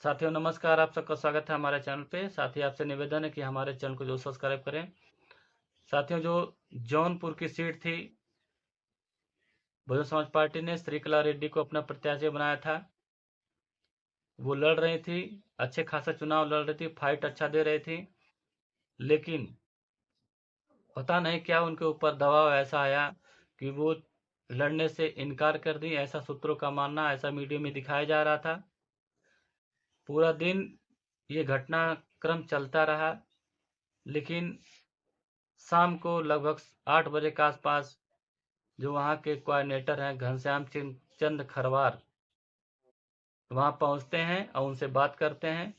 साथियों नमस्कार, आप सबका स्वागत है हमारे चैनल पे। साथ ही आपसे निवेदन है कि हमारे चैनल को जो सब्सक्राइब करें। साथियों, जो जौनपुर की सीट थी, बहुजन समाज पार्टी ने श्रीकला रेड्डी को अपना प्रत्याशी बनाया था। वो लड़ रही थी, अच्छे खासा चुनाव लड़ रही थी, फाइट अच्छा दे रही थी, लेकिन पता नहीं क्या उनके ऊपर दबाव ऐसा आया कि वो लड़ने से इनकार कर दी। ऐसा सूत्रों का मानना, ऐसा मीडिया में दिखाया जा रहा था। पूरा दिन ये घटनाक्रम चलता रहा, लेकिन शाम को लगभग 8 बजे के आसपास जो वहाँ के कोऑर्डिनेटर हैं घनश्याम चंद खरवार, वहाँ पहुँचते हैं और उनसे बात करते हैं।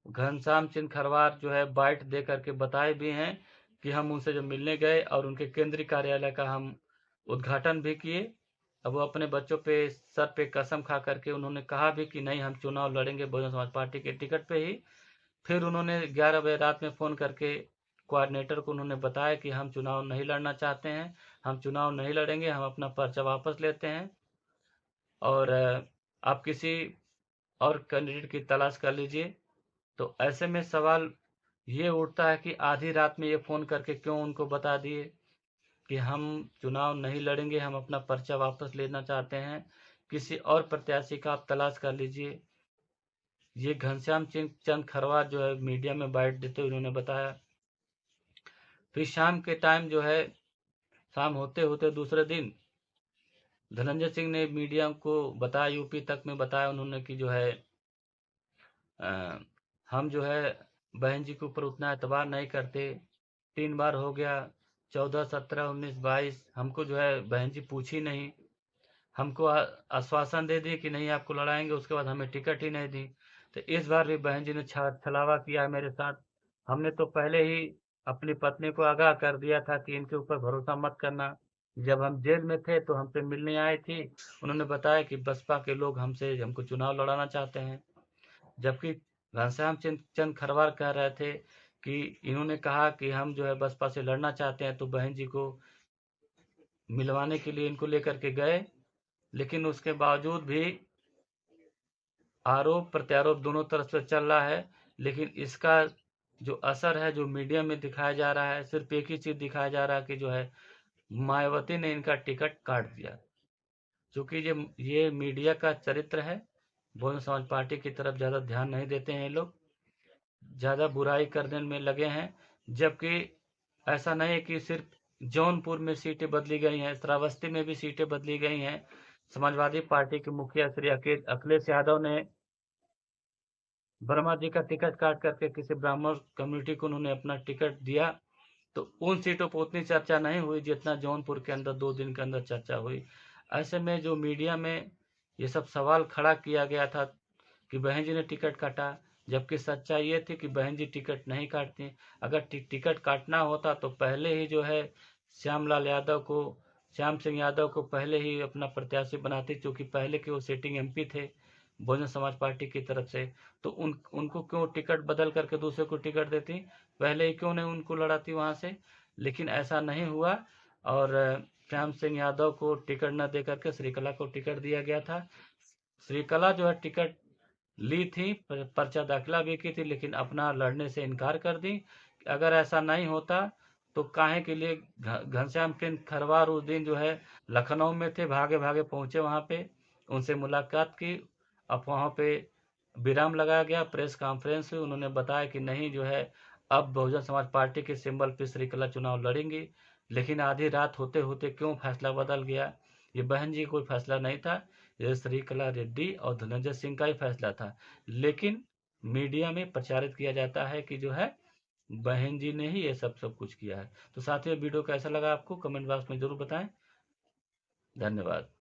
घनश्याम चंद खरवार जो है बाइट दे करके बताए भी हैं कि हम उनसे जब मिलने गए और उनके केंद्रीय कार्यालय का हम उद्घाटन भी किए। अब वो अपने बच्चों पे सर पे कसम खा करके उन्होंने कहा भी कि नहीं, हम चुनाव लड़ेंगे बहुजन समाज पार्टी के टिकट पे ही। फिर उन्होंने 11 बजे रात में फ़ोन करके कोऑर्डिनेटर को उन्होंने बताया कि हम चुनाव नहीं लड़ना चाहते हैं, हम चुनाव नहीं लड़ेंगे, हम अपना पर्चा वापस लेते हैं और आप किसी और कैंडिडेट की तलाश कर लीजिए। तो ऐसे में सवाल ये उठता है कि आधी रात में ये फ़ोन करके क्यों उनको बता दिए कि हम चुनाव नहीं लड़ेंगे, हम अपना पर्चा वापस लेना चाहते हैं, किसी और प्रत्याशी का आप तलाश कर लीजिए। ये घनश्याम चंद खरवार जो है मीडिया में बाइट देते हुए उन्होंने बताया। फिर शाम के टाइम जो है, शाम होते होते दूसरे दिन धनंजय सिंह ने मीडिया को बताया, यूपी तक में बताया उन्होंने कि जो है हम जो है बहन जी के ऊपर उतना एतबार नहीं करते। 3 बार हो गया, 14, 17, 19, 22, हमको जो है बहन जी पूछी नहीं, हमको आश्वासन दे दी कि नहीं आपको लड़ाएंगे, उसके बाद हमें टिकट ही नहीं दी। तो इस बार भी बहन जी ने छलावा किया मेरे साथ। हमने तो पहले ही अपनी पत्नी को आगाह कर दिया था कि इनके ऊपर भरोसा मत करना। जब हम जेल में थे तो हमसे मिलने आई थी, उन्होंने बताया कि बसपा के लोग हमको चुनाव लड़ाना चाहते हैं। जबकि घनश्याम चंद खरवार कह रहे थे कि इन्होंने कहा कि हम जो है बसपा से लड़ना चाहते हैं, तो बहन जी को मिलवाने के लिए इनको लेकर के गए। लेकिन उसके बावजूद भी आरोप प्रत्यारोप दोनों तरफ से चल रहा है। लेकिन इसका जो असर है, जो मीडिया में दिखाया जा रहा है, सिर्फ एक ही चीज़ दिखाया जा रहा है कि जो है मायावती ने इनका टिकट काट दिया। चूँकि ये मीडिया का चरित्र है, बहुजन समाज पार्टी की तरफ ज़्यादा ध्यान नहीं देते हैं ये लोग, ज़्यादा बुराई करने में लगे हैं। जबकि ऐसा नहीं है कि सिर्फ जौनपुर में सीटें बदली गई हैं, श्रावस्ती में भी सीटें बदली गई हैं। समाजवादी पार्टी के मुखिया श्री अखिलेश यादव ने वर्मा जी का टिकट काट करके किसी ब्राह्मण कम्युनिटी को उन्होंने अपना टिकट दिया। तो उन सीटों पर उतनी चर्चा नहीं हुई जितना जौनपुर के अंदर 2 दिन के अंदर चर्चा हुई। ऐसे में जो मीडिया में ये सब सवाल खड़ा किया गया था कि बहन जी ने टिकट काटा, जबकि सच्चाई ये थी कि बहन जी टिकट नहीं काटती। अगर टिकट काटना होता तो पहले ही जो है श्याम सिंह यादव को पहले ही अपना प्रत्याशी बनाती, क्योंकि पहले के वो सिटिंग एमपी थे बहुजन समाज पार्टी की तरफ से। तो उनको क्यों टिकट बदल करके दूसरे को टिकट देती, पहले ही क्यों नहीं उनको लड़ाती वहाँ से। लेकिन ऐसा नहीं हुआ और श्याम सिंह यादव को टिकट न दे करके श्रीकला को टिकट दिया गया था। श्रीकला जो है टिकट ली थी, पर्चा दाखिला भी की थी, लेकिन अपना लड़ने से इनकार कर दी। अगर ऐसा नहीं होता तो काहे के लिए घनश्याम सिंह खरवार उस दिन जो है लखनऊ में थे, भागे भागे पहुंचे वहां पे, उनसे मुलाकात की। अब वहां पे विराम लगाया गया, प्रेस कॉन्फ्रेंस हुई, उन्होंने बताया कि नहीं जो है अब बहुजन समाज पार्टी के सिंबल पे श्रीकला चुनाव लड़ेंगी। लेकिन आधी रात होते होते क्यों फैसला बदल गया, ये बहन जी कोई फैसला नहीं था, ये श्रीकला रेड्डी और धनंजय सिंह का ही फैसला था। लेकिन मीडिया में प्रचारित किया जाता है कि जो है बहन जी ने ही ये सब कुछ किया है। तो साथियों, वीडियो कैसा लगा आपको कमेंट बॉक्स में जरूर बताएं। धन्यवाद।